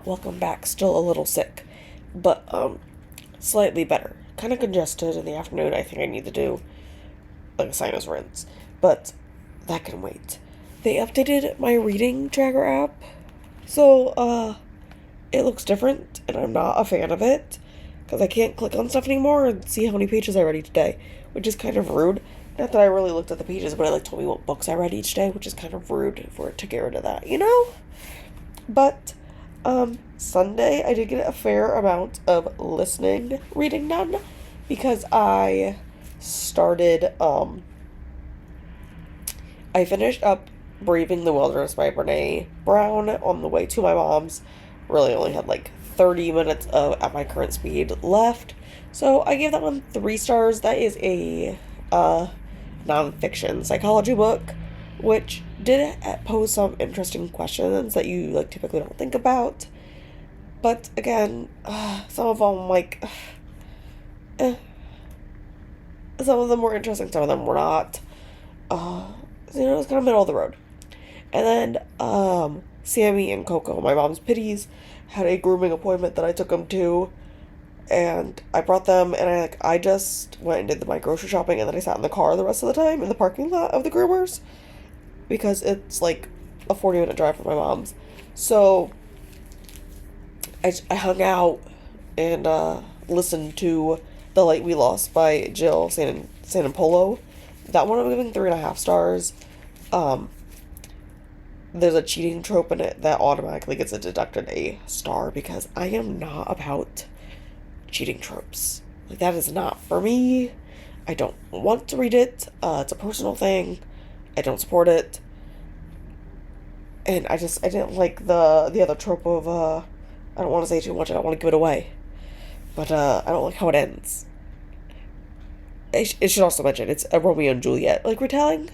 welcome back. Still a little sick, but slightly better. Kind of congested in the afternoon. I think I need to do like a sinus rinse, but that can wait. They updated my reading tracker app, so it looks different, and I'm not a fan of it because I can't click on stuff anymore and see how many pages I read each day, which is kind of rude. Not that I really looked at the pages, but it like told me what books I read each day, which is kind of rude for it to get rid of that, you know? But Sunday I did get a fair amount of listening reading done because I finished up Braving the Wilderness by Brene Brown on the way to my mom's. Really only had like 30 minutes of at my current speed left. So I gave that one 3 stars. That is a nonfiction psychology book, which did pose some interesting questions that you like typically don't think about. But again, some of them eh. Some of them were interesting, some of them were not. It was kind of middle of the road. And then Sammy and Coco, my mom's pitties, had a grooming appointment that I took them to, and I brought them, and I just went and did my grocery shopping, and then I sat in the car the rest of the time in the parking lot of the groomers because it's like a 40-minute drive from my mom's. So I hung out and listened to The Light We Lost by Jill Sanapolo. That one I'm giving 3.5 stars. There's a cheating trope in it that automatically gets deducted a star because I am not about cheating tropes. Like, that is not for me. I don't want to read it. It's a personal thing. I don't support it. And I didn't like the other trope of, I don't want to say too much, I don't want to give it away. But, I don't like how it ends. It should also mention, it's a Romeo and Juliet, like, retelling.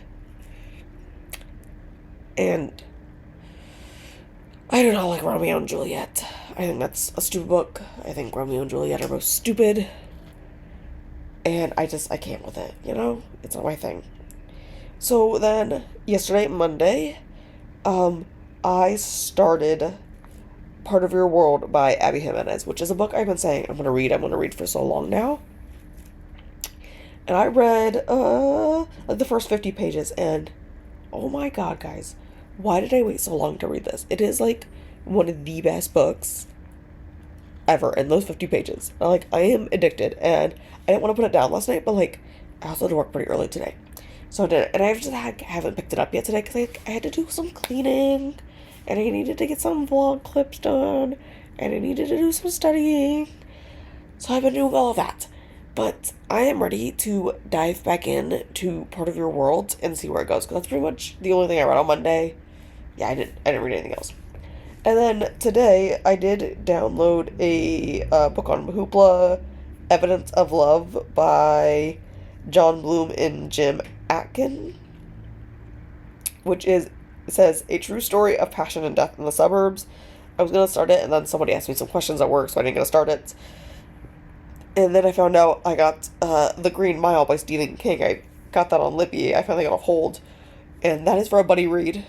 And I do not like Romeo and Juliet. I think that's a stupid book. I think Romeo and Juliet are both stupid. And I can't with it, you know? It's not my thing. So then, yesterday, Monday, I started Part of Your World by Abby Jimenez, which is a book I've been saying I'm going to read for so long now. And I read, like the first 50 pages, and oh my god, guys, why did I wait so long to read this? It is, like, one of the best books ever in those 50 pages. I am addicted, and I didn't want to put it down last night, but, like, I also had to work pretty early today. So I did it, and I just haven't picked it up yet today, because I had to do some cleaning, and I needed to get some vlog clips done, and I needed to do some studying. So I've been doing all of that. But I am ready to dive back in to Part of Your World and see where it goes, because that's pretty much the only thing I read on Monday. Yeah, I didn't read anything else. And then today, I did download a book on Hoopla, Evidence of Love by John Bloom and Jim Atkin, which says, a true story of passion and death in the suburbs. I was going to start it, and then somebody asked me some questions at work, so I didn't get to start it. And then I found out I got The Green Mile by Stephen King. I got that on Libby. I finally got a hold. And that is for a buddy read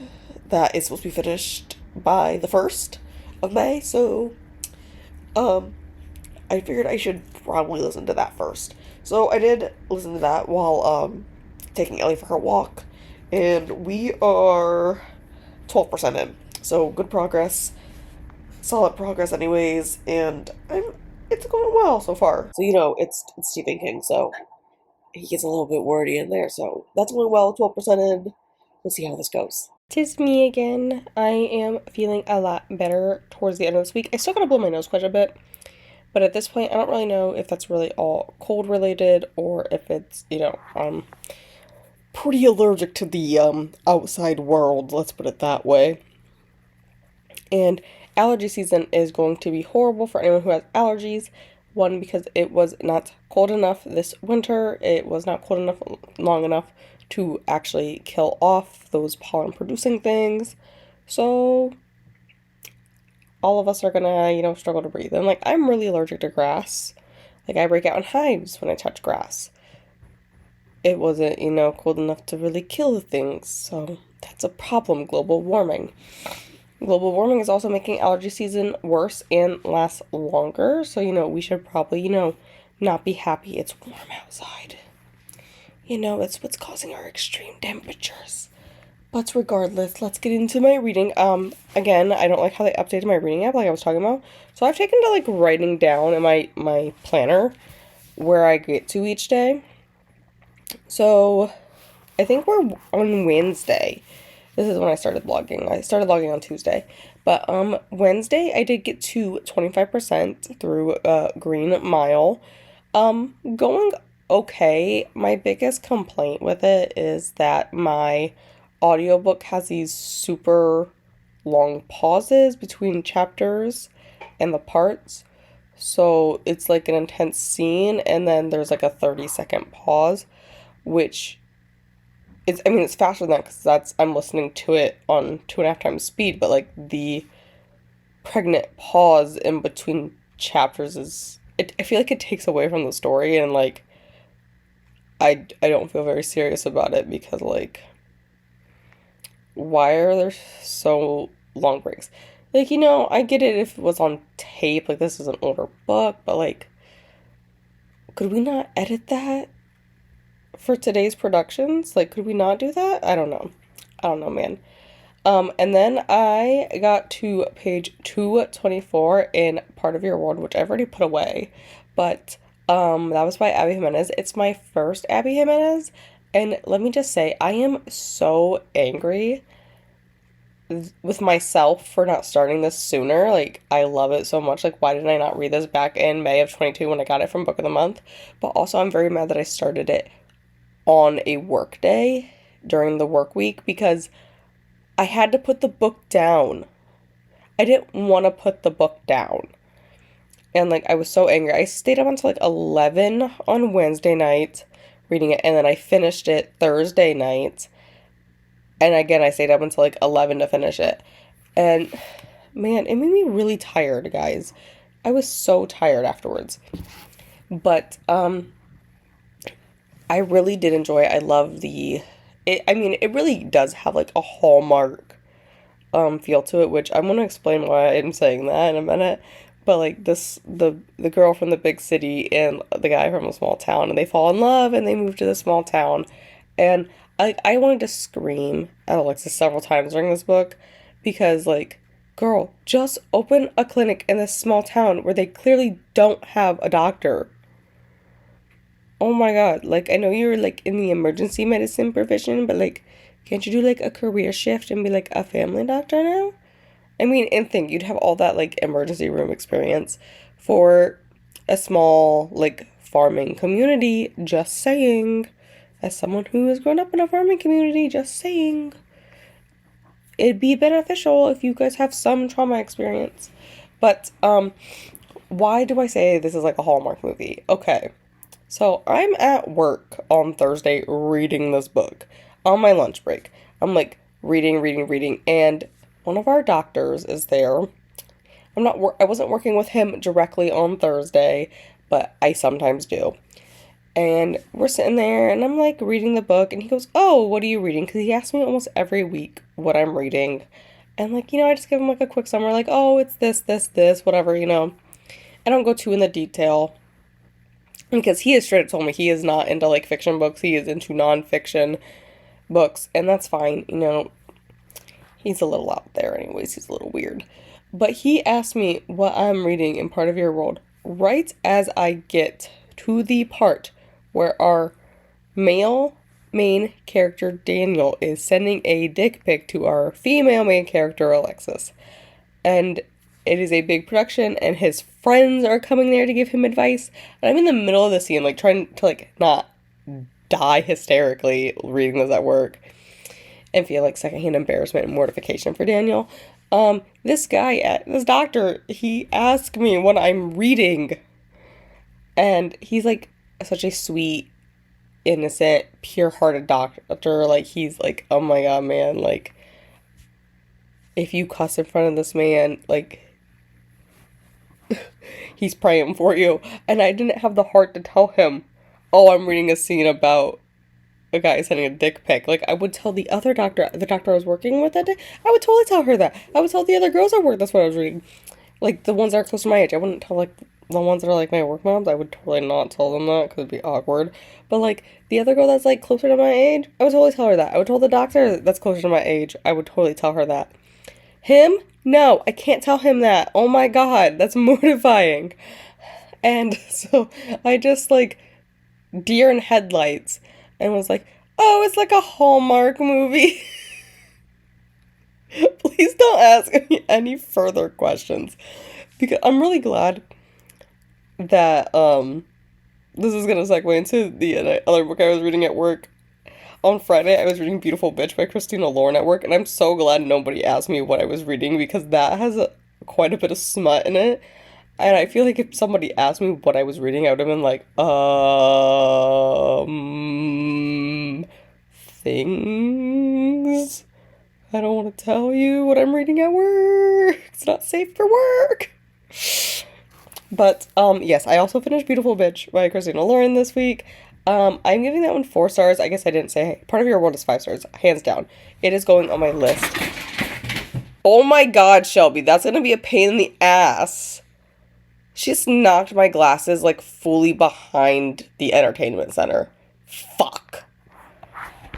that is supposed to be finished by the 1st of May. So, I figured I should probably listen to that first. So I did listen to that while taking Ellie for her walk. And we are 12% in. So good progress. Solid progress anyways. And it's going well so far. So, it's Stephen King, so he gets a little bit wordy in there. So that's going well, 12% in. We'll see how this goes. Tis me again. I am feeling a lot better towards the end of this week. I still gotta blow my nose quite a bit, but at this point, I don't really know if that's really all cold related or if it's, pretty allergic to the outside world, let's put it that way. And allergy season is going to be horrible for anyone who has allergies. One, because it was not cold enough this winter. It was not cold enough long enough to actually kill off those pollen-producing things. So all of us are gonna, struggle to breathe. And, I'm really allergic to grass. I break out in hives when I touch grass. It wasn't, cold enough to really kill the things. So that's a problem, global warming. Global warming is also making allergy season worse and last longer. So, we should probably, not be happy it's warm outside. It's what's causing our extreme temperatures. But regardless, let's get into my reading. Again, I don't like how they updated my reading app like I was talking about. So I've taken to like writing down in my planner where I get to each day. So I think we're on Wednesday. This is when I started blogging. I started blogging on Tuesday. But Wednesday I did get to 25% through Green Mile. Going okay. My biggest complaint with it is that my audiobook has these super long pauses between chapters and the parts. So it's like an intense scene and then there's like a 30-second pause, which it's faster than that because I'm listening to it on 2.5 times speed, but like the pregnant pause in between chapters I feel like it takes away from the story and like I don't feel very serious about it because like why are there so long breaks? Like, I get it if it was on tape, like this is an older book, but like, could we not edit that for today's productions? Like, could we not do that? I don't know, man. And then I got to page 224 in Part of Your World, which I've already put away, but that was by Abby Jimenez. It's my first Abby Jimenez, and let me just say, I am so angry with myself for not starting this sooner. Like, I love it so much. Like, why did I not read this back in May of 22 when I got it from Book of the Month? But also, I'm very mad that I started it on a work day during the work week because I had to put the book down. I didn't want to put the book down. And, like, I was so angry. I stayed up until, like, 11 on Wednesday night reading it, and then I finished it Thursday night. And again, I stayed up until like 11 to finish it. And man, it made me really tired, guys. I was so tired afterwards. But I really did enjoy it. I love it really does have like a Hallmark feel to it, which I'm going to explain why I'm saying that in a minute. But like the girl from the big city and the guy from a small town, and they fall in love and they move to the small town. And I wanted to scream at Alexis several times during this book because, like, girl, just open a clinic in this small town where they clearly don't have a doctor. Oh my god, like, I know you're, like, in the emergency medicine profession, but, like, can't you do, like, a career shift and be, like, a family doctor now? I mean, and think you'd have all that, like, emergency room experience for a small, like, farming community, just saying. As someone who has grown up in a farming community, just saying. It'd be beneficial if you guys have some trauma experience. But, why do I say this is like a Hallmark movie? Okay, so I'm at work on Thursday reading this book on my lunch break. I'm like reading, and one of our doctors is there. I wasn't working with him directly on Thursday, but I sometimes do. And we're sitting there, and I'm, like, reading the book, and he goes, oh, what are you reading? Because he asks me almost every week what I'm reading. And, like, I just give him, like, a quick summary, like, oh, it's this, whatever, I don't go too in the detail. Because he has straight up told me he is not into, like, fiction books. He is into nonfiction books, and that's fine, He's a little out there anyways. He's a little weird. But he asked me what I'm reading in Part of Your World right as I get to the part where our male main character Daniel is sending a dick pic to our female main character Alexis. And it is a big production and his friends are coming there to give him advice. And I'm in the middle of the scene, like, trying to, like, not die hysterically reading this at work and feel like secondhand embarrassment and mortification for Daniel. This doctor, he asked me what I'm reading. And he's, like, such a sweet, innocent, pure-hearted doctor. Like, he's like, oh my god, man, like, if you cuss in front of this man, like, he's praying for you. And I didn't have the heart to tell him, oh, I'm reading a scene about a guy sending a dick pic. Like, I would tell the other doctor, the doctor I was working with that day, I would totally tell her that. I would tell the other girls at work that's what I was reading. Like, the ones that are close to my age. I wouldn't tell, like, the ones that are, like, my work moms. I would totally not tell them that, because it'd be awkward. But, like, the other girl that's, like, closer to my age, I would totally tell her that. I would tell the doctor that's closer to my age, I would totally tell her that. Him? No, I can't tell him that. Oh my god, that's mortifying. And so I just, like, deer in headlights and was like, oh, it's like a Hallmark movie. Please don't ask me any further questions. Because I'm really glad that, this is gonna segue into the other book I was reading at work. On Friday, I was reading Beautiful Bitch by Christina Lauren at work, and I'm so glad nobody asked me what I was reading, because that has quite a bit of smut in it. And I feel like if somebody asked me what I was reading, I would have been like, things. I don't want to tell you what I'm reading at work. It's not safe for work. But, yes, I also finished Beautiful Bitch by Christina Lauren this week. I'm giving that one 4 stars. I guess I didn't say, hey, Part of Your World is 5 stars, hands down. It is going on my list. Oh my god, Shelby, that's gonna be a pain in the ass. She just knocked my glasses, like, fully behind the entertainment center. Fuck.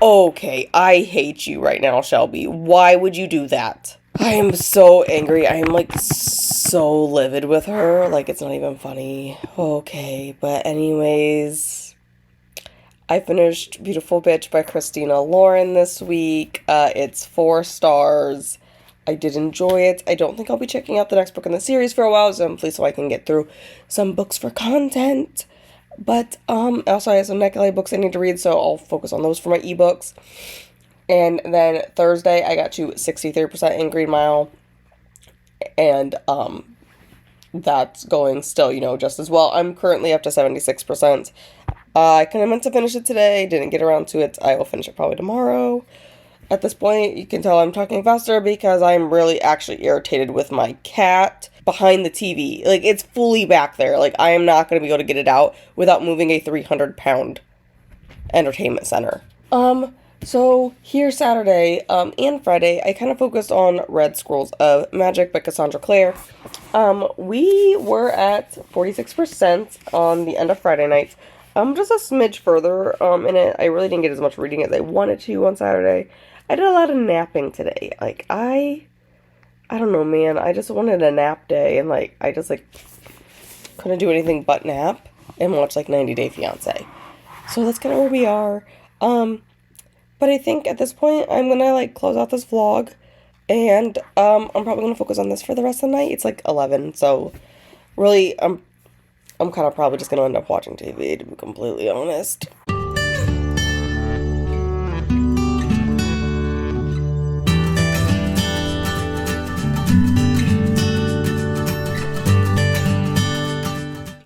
Okay, I hate you right now, Shelby. Why would you do that? I am so angry. I am, like, so livid with her. Like, it's not even funny. Okay, but anyways, I finished Beautiful Bitch by Christina Lauren this week. It's 4 stars. I did enjoy it. I don't think I'll be checking out the next book in the series for a while, so I can get through some books for content. But, also I have some Nikolai books I need to read, so I'll focus on those for my ebooks. And then Thursday, I got to 63% in Green Mile. And, that's going still, just as well. I'm currently up to 76%. I kind of meant to finish it today, didn't get around to it. I will finish it probably tomorrow. At this point, you can tell I'm talking faster because I'm really actually irritated with my cat behind the TV. Like, it's fully back there. Like, I am not going to be able to get it out without moving a 300-pound entertainment center. So here Saturday, and Friday, I kind of focused on Red Scrolls of Magic by Cassandra Clare. We were at 46% on the end of Friday nights. Just a smidge further, in it. I really didn't get as much reading as I wanted to on Saturday. I did a lot of napping today. Like, I don't know, man. I just wanted a nap day, and, like, I just, like, couldn't do anything but nap and watch, like, 90 Day Fiancé. So that's kind of where we are. But I think at this point, I'm gonna, like, close out this vlog, and, I'm probably gonna focus on this for the rest of the night. It's, like, 11, so really, I'm kind of probably just gonna end up watching TV, to be completely honest.